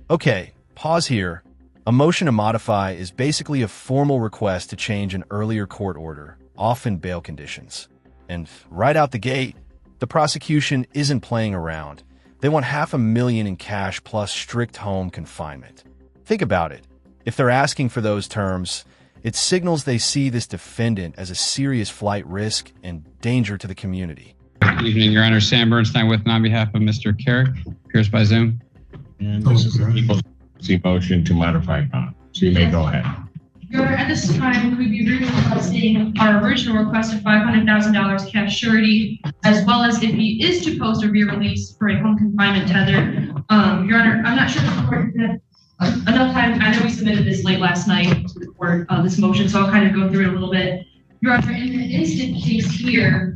Okay, pause here. A motion to modify is basically a formal request to change an earlier court order, often bail conditions. And right out the gate, the prosecution isn't playing around. They want $500,000 in cash plus strict home confinement. Think about it. If they're asking for those terms, it signals they see this defendant as a serious flight risk and danger to the community. Good evening, Your Honor. Sam Bernstein with me on behalf of Mr. Carrick, appears by Zoom. And this is a people's motion to modify bond. So you may go ahead. Your Honor, at this time, we'd be requesting our original request of $500,000 cash surety, as well as if he is to post or be released for a home confinement tether. Your Honor, I'm not sure if the court had enough time. I know we submitted this late last night to the court, this motion, so I'll kind of go through it a little bit. Your Honor, in the instant case here,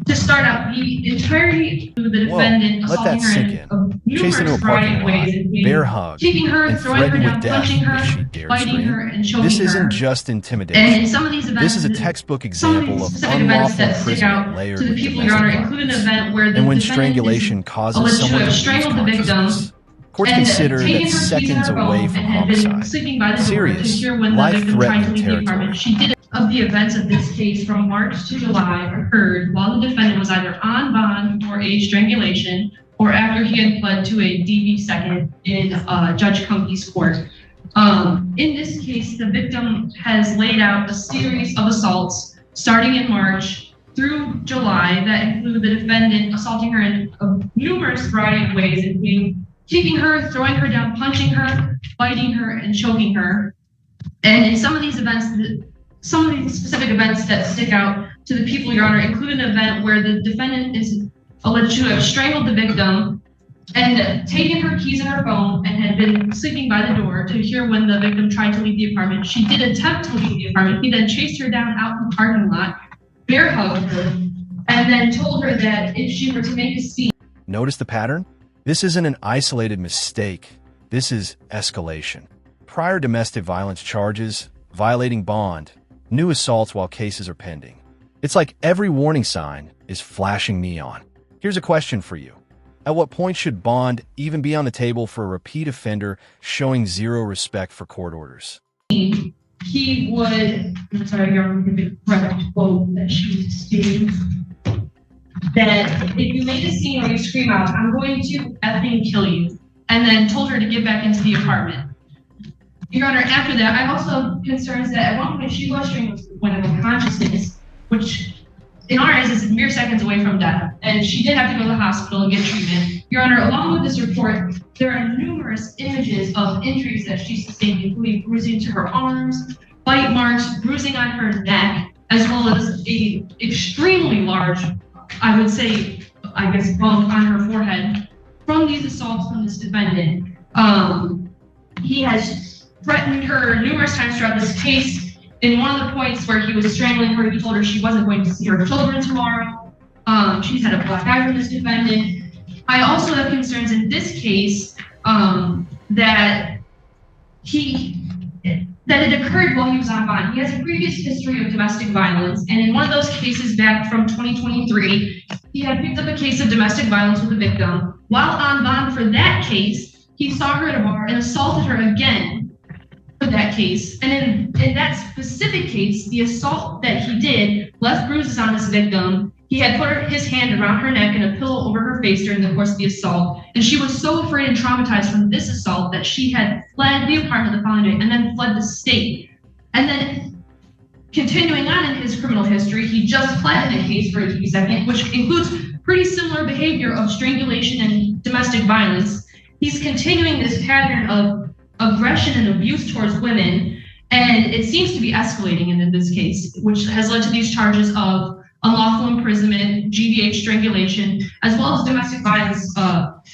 to start out, the entirety of the defendant assaulting her in numerous variety of ways, bear hug, kicking her, throwing her down, punching her, biting her, and choking her. This isn't just intimidation. And in some of these events, this is a textbook example of unlawful imprisonment layered with domestic violence. And when strangulation causes someone to lose consciousness, courts consider that seconds away from homicide. Serious, life-threatening territory. Of the events of this case from March to July occurred while the defendant was either on bond for a strangulation or after he had pled to a DV second in Judge Cumpy's court. In this case, the victim has laid out a series of assaults starting in March through July that included the defendant assaulting her in a numerous variety of ways, including kicking her, throwing her down, punching her, biting her, and choking her. And in some of these events, some of these specific events that stick out to the people, Your Honor, include an event where the defendant is alleged to have strangled the victim and taken her keys and her phone and had been sleeping by the door to hear when the victim tried to leave the apartment. She did attempt to leave the apartment. He then chased her down out in the parking lot, bear hugged her, and then told her that if she were to make a scene. Notice the pattern? This isn't an isolated mistake. This is escalation. Prior domestic violence charges, violating bond, new assaults while cases are pending. It's like every warning sign is flashing neon. Here's a question for you. At what point should bond even be on the table for a repeat offender showing zero respect for court orders? He would, I'm sorry, Your Honor, the correct quote that she was stating, that if you make a scene or you scream out, I'm going to effing kill you, and then told her to get back into the apartment. Your Honor, after that, I also have concerns that at one point she was strangled to the point of unconsciousness, which in our eyes is mere seconds away from death, and she did have to go to the hospital and get treatment. Your Honor, along with this report, there are numerous images of injuries that she sustained, including bruising to her arms, bite marks, bruising on her neck, as well as a extremely large, I would say, I guess, bump on her forehead from these assaults from this defendant. He has threatened her numerous times throughout this case. In one of the points where he was strangling her, he told her she wasn't going to see her children tomorrow. She's had a black eye from this defendant. I also have concerns in this case that it occurred while he was on bond. He has a previous history of domestic violence, and in one of those cases back from 2023, he had picked up a case of domestic violence with a victim. While on bond for that case, he saw her at a bar and assaulted her again for that case. And in that specific case, the assault that he did left bruises on this victim. He had put his hand around her neck and a pillow over her face during the course of the assault. And she was so afraid and traumatized from this assault that she had fled the apartment the following day and then fled the state. And then continuing on in his criminal history, he just pled in a case for a DV second, which includes pretty similar behavior of strangulation and domestic violence. He's continuing this pattern of aggression and abuse towards women, and it seems to be escalating in this case, which has led to these charges of unlawful imprisonment, GVH strangulation, as well as domestic violence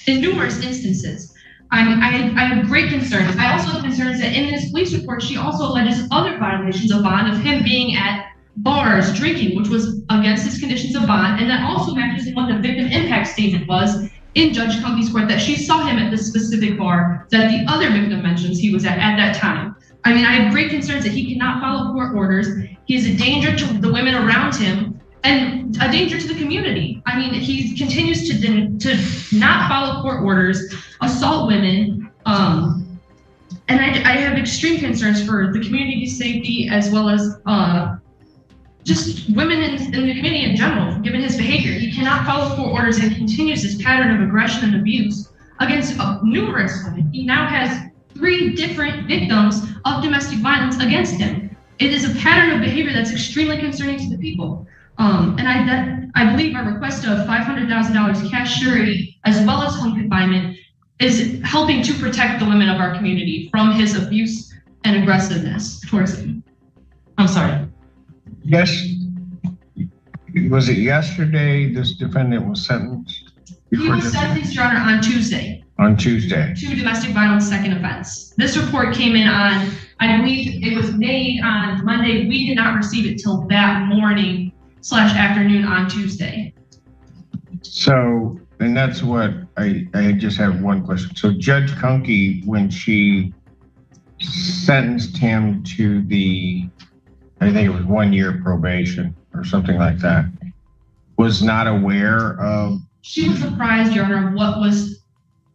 in numerous instances. I have great concerns. I also have concerns that in this police report, she also alleges other violations of bond of him being at bars, drinking, which was against his conditions of bond, and that also matches what the victim impact statement was in Judge Cumpy's court, that she saw him at this specific bar that the other victim mentions he was at that time. I mean, I have great concerns that he cannot follow court orders. He is a danger to the women around him and a danger to the community. I mean, he continues to not follow court orders, assault women, And I have extreme concerns for the community's safety as well as just women in the community in general, given his behavior. He cannot follow court orders and continues his pattern of aggression and abuse against numerous women. He now has 3 different victims of domestic violence against him. It is a pattern of behavior that's extremely concerning to the people. And I believe our request of $500,000 cash surety as well as home confinement is helping to protect the women of our community from his abuse and aggressiveness towards him. I'm sorry. Yes. Was it yesterday this defendant was sentenced? He was sentenced, Your Honor, on Tuesday. On Tuesday. To domestic violence second offense. This report came in on, I believe it was made on Monday. We did not receive it till that morning / afternoon on Tuesday. So, and that's what I just have one question. So Judge Kunke, when she sentenced him to the, I think it was 1 year probation or something like that, was not aware of? She was surprised, Your Honor, of what was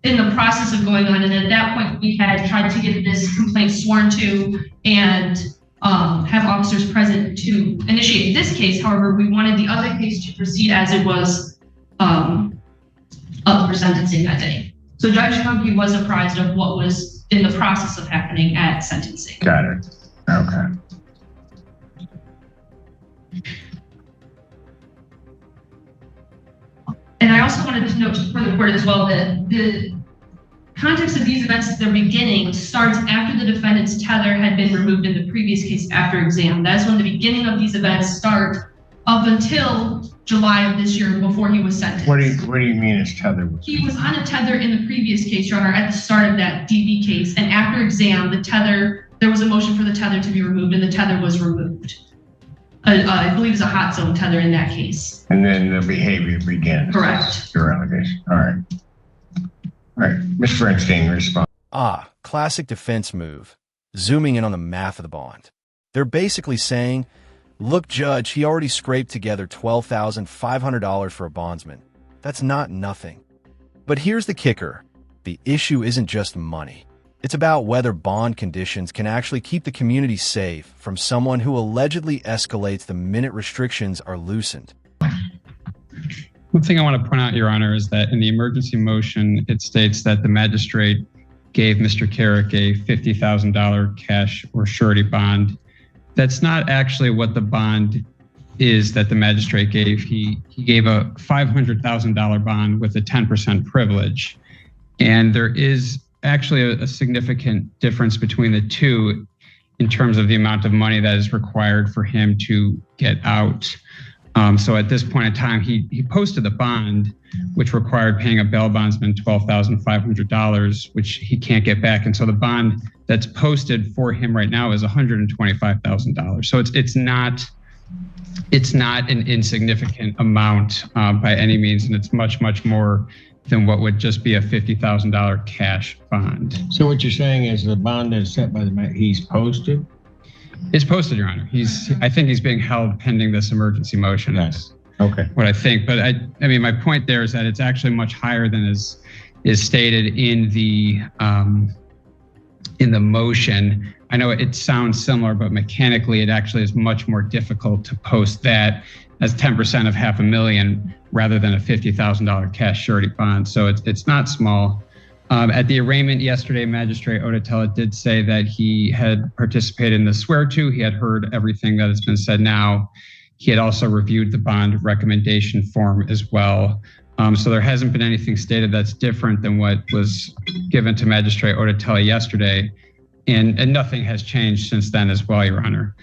in the process of going on. And at that point, we had tried to get this complaint sworn to and have officers present to initiate this case. However, we wanted the other case to proceed as it was up for sentencing that day. So Judge Kunke was apprised of what was in the process of happening at sentencing. Got it. Okay. And I also wanted to note for the court as well that the context of these events at their beginning starts after the defendant's tether had been removed in the previous case after exam. That's when the beginning of these events start up until July of this year before he was sentenced. What do you mean his tether was? He was on a tether in the previous case, Your Honor, at the start of that DV case. And after exam, there was a motion for the tether to be removed and the tether was removed. I believe it's a hot zone tether in that case. And then the behavior begins. Correct. Your allegation. All right. All right. Ms. Bernstein, respond. Classic defense move. Zooming in on the math of the bond. They're basically saying, look, Judge, he already scraped together $12,500 for a bondsman. That's not nothing. But here's the kicker. The issue isn't just money. It's about whether bond conditions can actually keep the community safe from someone who allegedly escalates the minute restrictions are loosened. One thing I want to point out, Your Honor, is that in the emergency motion, it states that the magistrate gave Mr. Carrick a $50,000 cash or surety bond. That's not actually what the bond is that the magistrate gave. He gave a $500,000 bond with a 10% privilege. And there is actually a significant difference between the two in terms of the amount of money that is required for him to get out. So at this point in time, he posted the bond, which required paying a bail bondsman $12,500, which he can't get back. And so the bond that's posted for him right now is $125,000. So it's not an insignificant amount by any means, and it's much, much more than what would just be a $50,000 cash bond. So what you're saying is the bond is set by he's posted? It's posted, Your Honor. I think he's being held pending this emergency motion. Yes. Okay. What I think, but I mean, my point there is that it's actually much higher than is stated in the motion. I know it sounds similar, but mechanically, it actually is much more difficult to post that as 10% of $500,000 rather than a $50,000 cash surety bond. So it's not small. At the arraignment yesterday, Magistrate Odetella did say that he had participated in the swear-to. He had heard everything that has been said now. He had also reviewed the bond recommendation form as well. So there hasn't been anything stated that's different than what was given to Magistrate Odetella yesterday. And nothing has changed since then as well, Your Honor.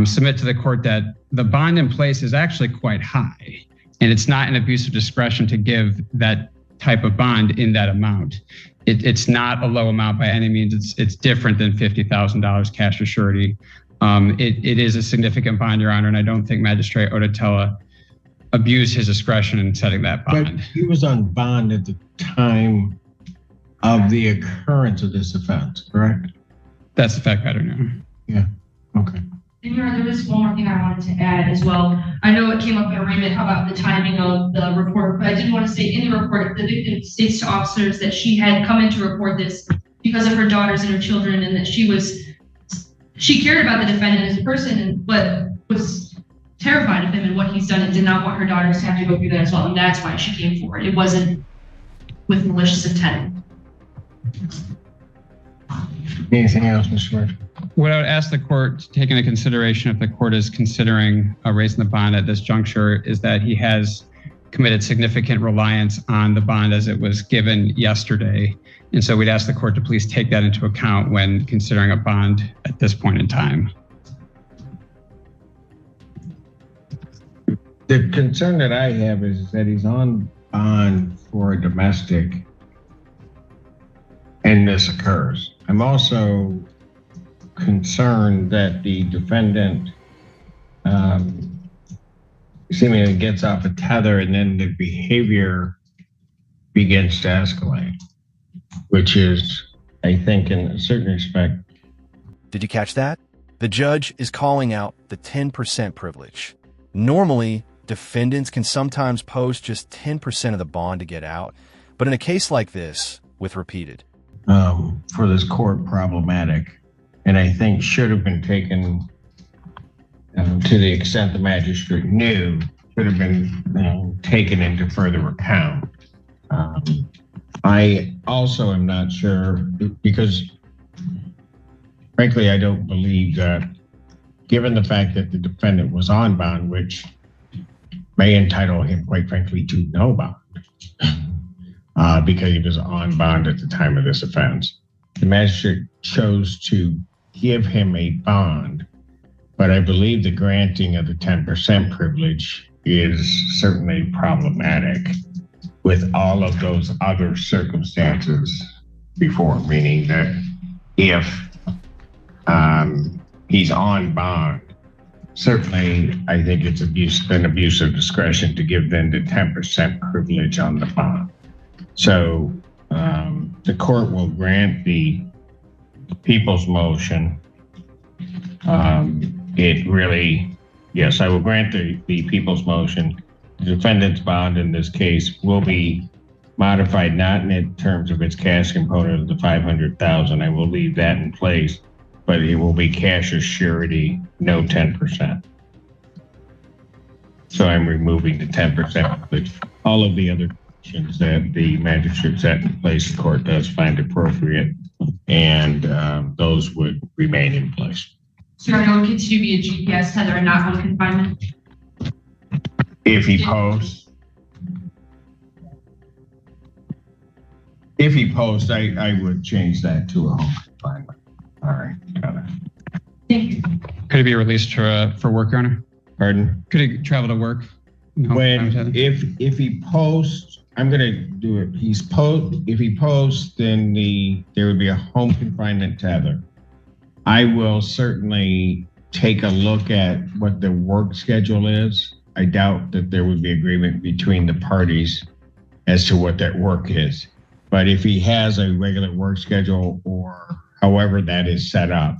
Submit to the court that the bond in place is actually quite high, and it's not an abuse of discretion to give that type of bond in that amount. It's not a low amount by any means. It's different than $50,000 cash or surety. It is a significant bond, Your Honor, and I don't think Magistrate Odetella abused his discretion in setting that bond. But he was on bond at the time of the occurrence of this offense, correct? That's the fact pattern, Your Honor. Yeah. Okay. And Your Honor, there is one more thing I wanted to add as well. I know it came up in arraignment about the timing of the report, but I did want to say in the report, the victim states to officers that she had come in to report this because of her daughters and her children, and that she cared about the defendant as a person, but was terrified of him and what he's done, and did not want her daughters to have to go through that as well. And that's why she came forward. It wasn't with malicious intent. Anything else, Mr. Murphy? What I would ask the court to take into consideration if the court is considering raising the bond at this juncture is that he has committed significant reliance on the bond as it was given yesterday. And so we'd ask the court to please take that into account when considering a bond at this point in time. The concern that I have is that he's on bond for a domestic and this occurs. I'm also concerned that the defendant seemingly gets off a tether and then the behavior begins to escalate, which is, I think, in a certain respect. Did you catch that? The judge is calling out the 10% privilege. Normally, defendants can sometimes post just 10% of the bond to get out, but in a case like this, with repeated, for this court problematic, and I think should have been taken to the extent the magistrate knew, should have been taken into further account. I also am not sure, because frankly, I don't believe that, given the fact that the defendant was on bond, which may entitle him, quite frankly, to no bond, because he was on bond at the time of this offense. The magistrate chose to give him a bond, but I believe the granting of the 10% privilege is certainly problematic with all of those other circumstances before, meaning that if he's on bond, certainly I think it's an abuse of discretion to give them the 10% privilege on the bond. So the court will grant the people's motion. Yes, I will grant the people's motion. The defendant's bond in this case will be modified not in terms of its cash component of the $500,000. I will leave that in place, but it will be cash as surety, no 10%. So I'm removing the 10%, which all of the other conditions that the magistrate set in place, the court does find appropriate, and those would remain in place. So I know it continue to be a GPS tether and not home confinement? If he posts, I would change that to a home confinement. All right, got it. Thank you. Could he be released for work, Your Honor? Pardon? Could he travel to work? If he posts, I'm going to do it. If he posts, then there would be a home confinement tether. I will certainly take a look at what the work schedule is. I doubt that there would be agreement between the parties as to what that work is. But if he has a regular work schedule or however that is set up,